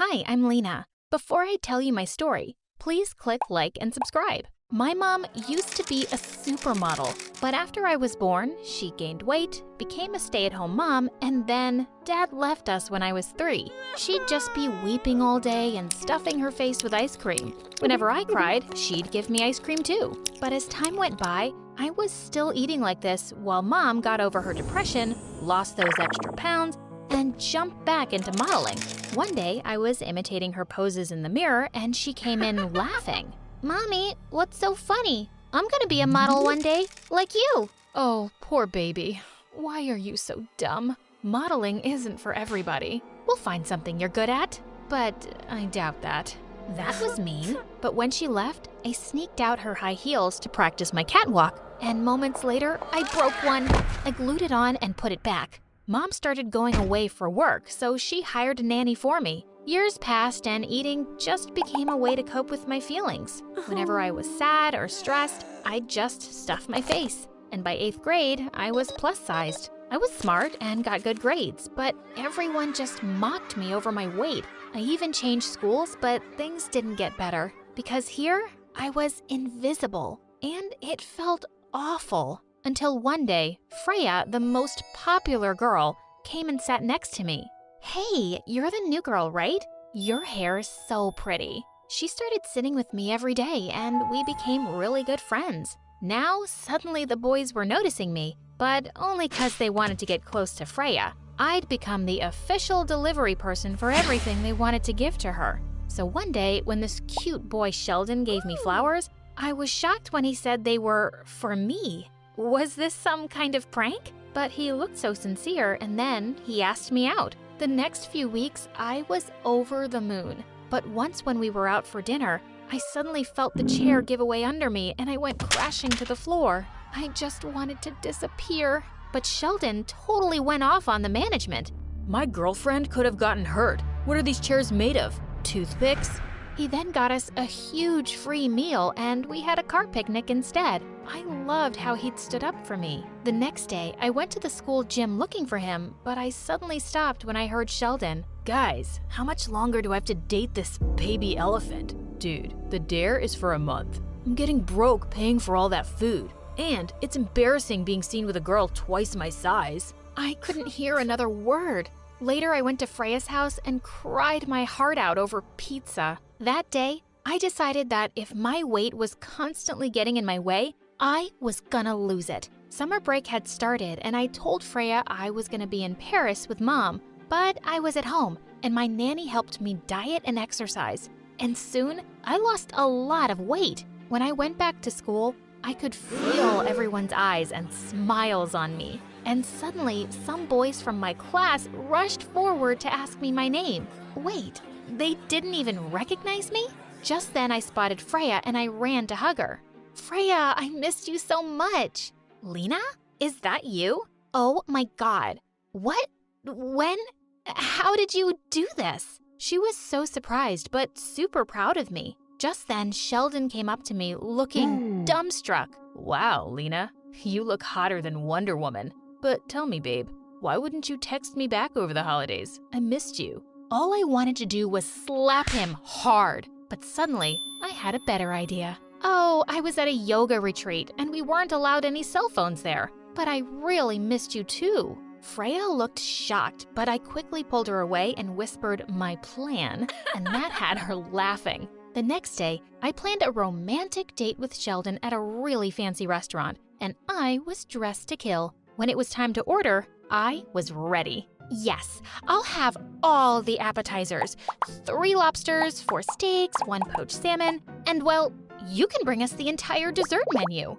Hi, I'm Lena. Before I tell you my story, please click like and subscribe. My mom used to be a supermodel, but after I was born, she gained weight, became a stay-at-home mom, and then Dad left us when I was 3. She'd just be weeping all day and stuffing her face with ice cream. Whenever I cried, she'd give me ice cream too. But as time went by, I was still eating like this while Mom got over her depression, lost those extra pounds, and jumped back into modeling. One day, I was imitating her poses in the mirror and she came in laughing. "Mommy, what's so funny? I'm gonna be a model one day, like you." Oh, poor baby. Why are you so dumb? Modeling isn't for everybody. We'll find something you're good at. But I doubt that. That was mean. But when she left, I sneaked out her high heels to practice my catwalk. And moments later, I broke one. I glued it on and put it back. Mom started going away for work, so she hired a nanny for me. Years passed and eating just became a way to cope with my feelings. Whenever I was sad or stressed, I'd just stuff my face. And by 8th grade, I was plus-sized. I was smart and got good grades, but everyone just mocked me over my weight. I even changed schools, but things didn't get better. Because here, I was invisible, and it felt awful. Until one day, Freya, the most popular girl, came and sat next to me. "Hey, you're the new girl, right? Your hair is so pretty." She started sitting with me every day and we became really good friends. Now, suddenly the boys were noticing me, but only 'cause they wanted to get close to Freya. I'd become the official delivery person for everything they wanted to give to her. So one day, when this cute boy Sheldon gave me flowers, I was shocked when he said they were for me. Was this some kind of prank? But he looked so sincere, and then he asked me out. The next few weeks, I was over the moon. But once when we were out for dinner, I suddenly felt the chair give away under me and I went crashing to the floor. I just wanted to disappear. But Sheldon totally went off on the management. "My girlfriend could have gotten hurt. What are these chairs made of? Toothpicks?" He then got us a huge free meal and we had a car picnic instead. I loved how he'd stood up for me. The next day, I went to the school gym looking for him, but I suddenly stopped when I heard Sheldon. "Guys, how much longer do I have to date this baby elephant? Dude, the dare is for a month. I'm getting broke paying for all that food. And it's embarrassing being seen with a girl twice my size." I couldn't hear another word. Later, I went to Freya's house and cried my heart out over pizza. That day, I decided that if my weight was constantly getting in my way, I was gonna lose it. Summer break had started and I told Freya I was gonna be in Paris with Mom, but I was at home and my nanny helped me diet and exercise. And soon, I lost a lot of weight. When I went back to school, I could feel everyone's eyes and smiles on me. And suddenly, some boys from my class rushed forward to ask me my name. Wait, they didn't even recognize me? Just then I spotted Freya and I ran to hug her. "Freya, I missed you so much." "Lena? Is that you? Oh my God. What? When? How did you do this?" She was so surprised but super proud of me. Just then, Sheldon came up to me looking dumbstruck. "Wow, Lena, you look hotter than Wonder Woman. But tell me, babe, why wouldn't you text me back over the holidays? I missed you." All I wanted to do was slap him hard, but suddenly I had a better idea. "Oh, I was at a yoga retreat and we weren't allowed any cell phones there, but I really missed you too." Freya looked shocked, but I quickly pulled her away and whispered my plan, and that had her laughing. The next day, I planned a romantic date with Sheldon at a really fancy restaurant, and I was dressed to kill. When it was time to order, I was ready. Yes, I'll have all the appetizers. 3 lobsters, 4 steaks, 1 poached salmon, and well, you can bring us the entire dessert menu.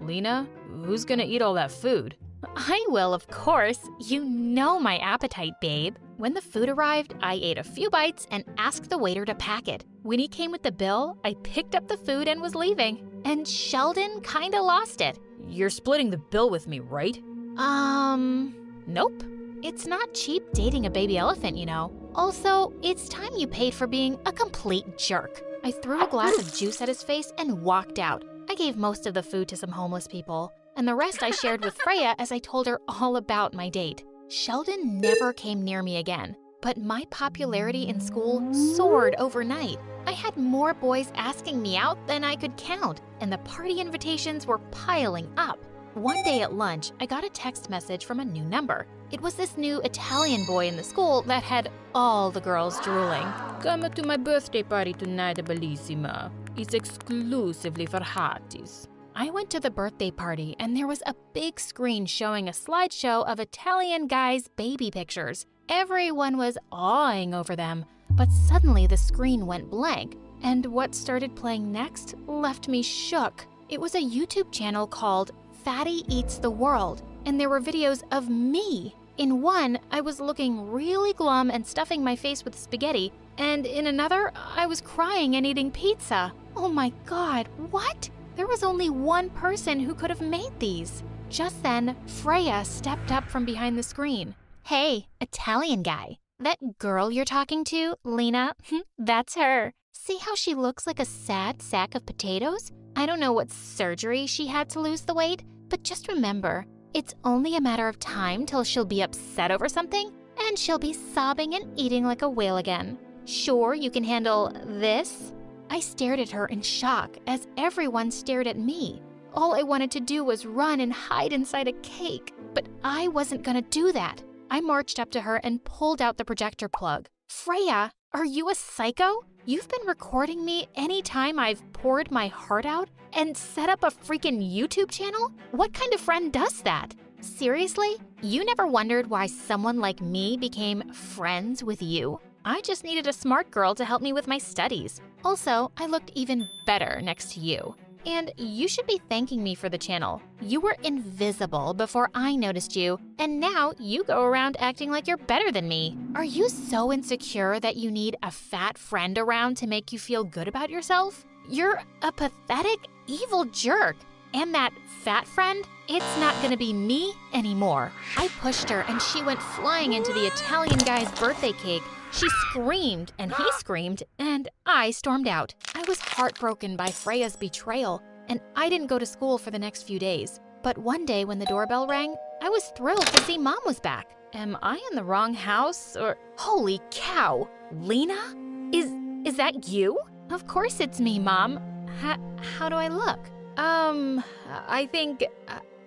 Lena, who's gonna eat all that food?" I will, of course. You know my appetite, babe. When the food arrived, I ate a few bites and asked the waiter to pack it. When he came with the bill, I picked up the food and was leaving. And Sheldon kinda lost it. "You're splitting the bill with me, right?" Nope. It's not cheap dating a baby elephant, you know. Also, it's time you paid for being a complete jerk. I threw a glass of juice at his face and walked out. I gave most of the food to some homeless people, and the rest I shared with Freya as I told her all about my date. Sheldon never came near me again, But my popularity in school soared overnight. I had more boys asking me out than I could count, and the party invitations were piling up. One day at lunch, I got a text message from a new number. It was this new Italian boy in the school that had all the girls drooling. Come to my birthday party tonight, Bellissima. It's exclusively for hotties. I went to the birthday party and there was a big screen showing a slideshow of Italian guys' baby pictures. Everyone was awing over them, but suddenly the screen went blank, and what started playing next left me shook. It was a YouTube channel called Fatty Eats the World, and there were videos of me. In one, I was looking really glum and stuffing my face with spaghetti, and in another, I was crying and eating pizza. Oh my God, what? There was only one person who could have made these. Just then, Freya stepped up from behind the screen. Hey, Italian guy. That girl you're talking to, Lena, that's her. See how she looks like a sad sack of potatoes? I don't know what surgery she had to lose the weight, but just remember, it's only a matter of time till she'll be upset over something, and she'll be sobbing and eating like a whale again. Sure, you can handle this? I stared at her in shock as everyone stared at me. All I wanted to do was run and hide inside a cake, but I wasn't gonna do that. I marched up to her and pulled out the projector plug. Freya, are you a psycho? You've been recording me anytime I've poured my heart out and set up a freaking YouTube channel? What kind of friend does that? Seriously? You never wondered why someone like me became friends with you? I just needed a smart girl to help me with my studies. Also, I looked even better next to you. And you should be thanking me for the channel. You were invisible before I noticed you, and now you go around acting like you're better than me. Are you so insecure that you need a fat friend around to make you feel good about yourself? You're a pathetic, evil jerk. And that fat friend, it's not gonna be me anymore. I pushed her and she went flying into the Italian guy's birthday cake. She screamed and he screamed and I stormed out. I was heartbroken by Freya's betrayal and I didn't go to school for the next few days. But one day when the doorbell rang, I was thrilled to see Mom was back. Am I in the wrong house or… Holy cow! Lena? Is that you? Of course it's me, Mom. How do I look? I think…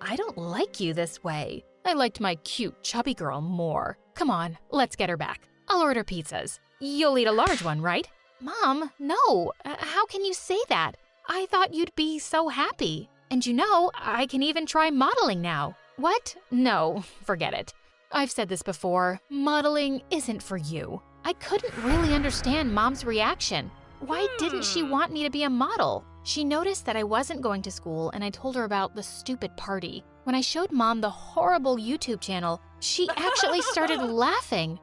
I don't like you this way. I liked my cute, chubby girl more. Come on, let's get her back. I'll order pizzas. You'll eat a large one, right? Mom, no. How can you say that? I thought you'd be so happy. And you know, I can even try modeling now. What? No, forget it. I've said this before. Modeling isn't for you. I couldn't really understand Mom's reaction. Why didn't she want me to be a model? She noticed that I wasn't going to school and I told her about the stupid party. When I showed Mom the horrible YouTube channel, she actually started laughing.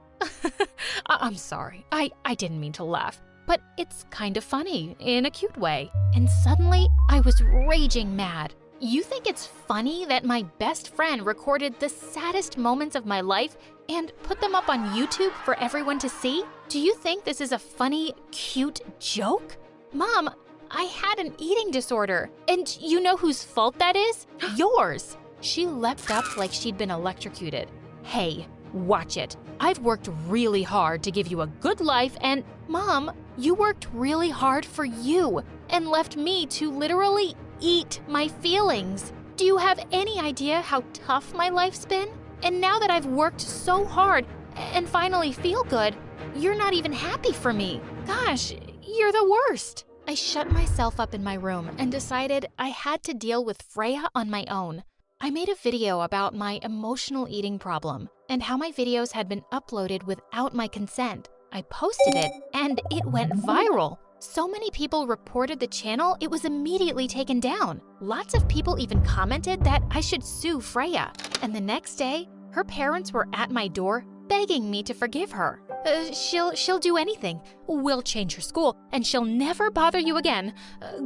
I'm sorry, I didn't mean to laugh, but it's kind of funny in a cute way. And suddenly, I was raging mad. You think it's funny that my best friend recorded the saddest moments of my life and put them up on YouTube for everyone to see? Do you think this is a funny, cute joke? Mom, I had an eating disorder, and you know whose fault that is? Yours. She leapt up like she'd been electrocuted. Hey, watch it. I've worked really hard to give you a good life and… Mom, you worked really hard for you and left me to literally eat my feelings. Do you have any idea how tough my life's been? And now that I've worked so hard and finally feel good, you're not even happy for me. Gosh, you're the worst. I shut myself up in my room and decided I had to deal with Freya on my own. I made a video about my emotional eating problem and how my videos had been uploaded without my consent. I posted it and it went viral. So many people reported the channel, it was immediately taken down. Lots of people even commented that I should sue Freya. And the next day, her parents were at my door begging me to forgive her. She'll do anything. We'll change her school and she'll never bother you again.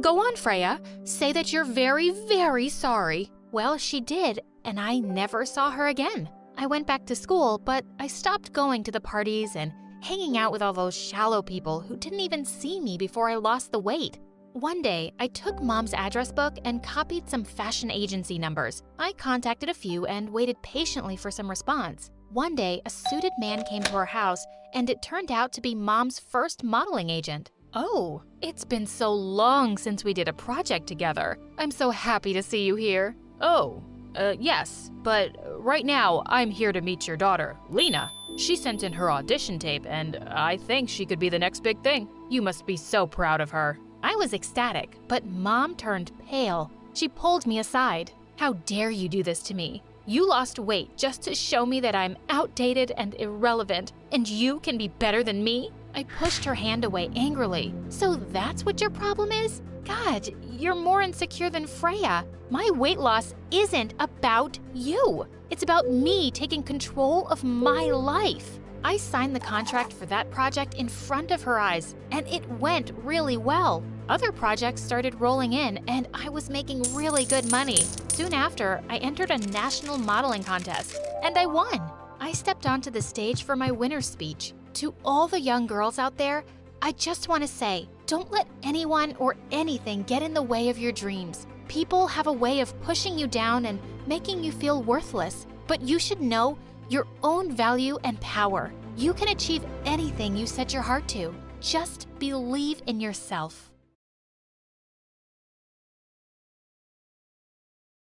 Go on, Freya. Say that you're very, very sorry. Well, she did, and I never saw her again. I went back to school, but I stopped going to the parties and hanging out with all those shallow people who didn't even see me before I lost the weight. One day, I took Mom's address book and copied some fashion agency numbers. I contacted a few and waited patiently for some response. One day, a suited man came to our house and it turned out to be Mom's first modeling agent. Oh, it's been so long since we did a project together. I'm so happy to see you here. Oh, yes, but right now I'm here to meet your daughter, Lena. She sent in her audition tape, and I think she could be the next big thing. You must be so proud of her. I was ecstatic, but Mom turned pale. She pulled me aside. How dare you do this to me? You lost weight just to show me that I'm outdated and irrelevant, and you can be better than me? I pushed her hand away angrily. So that's what your problem is? God, you're more insecure than Freya. My weight loss isn't about you. It's about me taking control of my life. I signed the contract for that project in front of her eyes, and it went really well. Other projects started rolling in, and I was making really good money. Soon after, I entered a national modeling contest, and I won. I stepped onto the stage for my winner's speech. To all the young girls out there, I just want to say, don't let anyone or anything get in the way of your dreams. People have a way of pushing you down and making you feel worthless, but you should know your own value and power. You can achieve anything you set your heart to. Just believe in yourself.